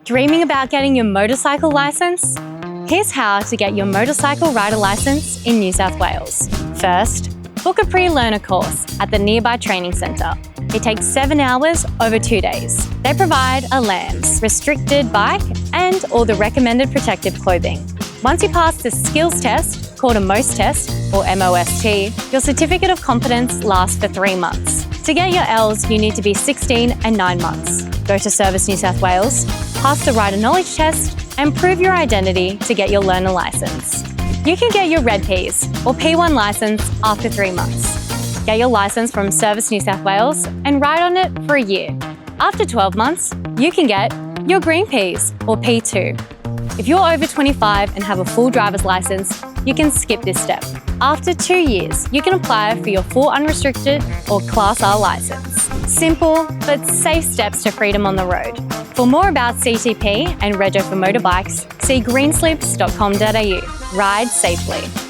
Dreaming about getting your motorcycle licence? Here's how to get your motorcycle rider licence in New South Wales. First, book a pre-learner course at the nearby training centre. It takes 7 hours over 2 days. They provide a LAMS, restricted bike, and all the recommended protective clothing. Once you pass the skills test, called a MOST test, or MOST, your certificate of competence lasts for 3 months. To get your Ls, you need to be 16 and 9 months. Go to Service New South Wales, pass the rider knowledge test, and prove your identity to get your learner licence. You can get your Red Ps, or P1 licence, after 3 months. Get your licence from Service New South Wales and ride on it for a year. After 12 months, you can get your Green Ps, or P2. If you're over 25 and have a full driver's licence, you can skip this step. After 2 years, you can apply for your full unrestricted or Class R licence. Simple but safe steps to freedom on the road. For more about CTP and Rego for motorbikes, see greenslips.com.au. Ride safely.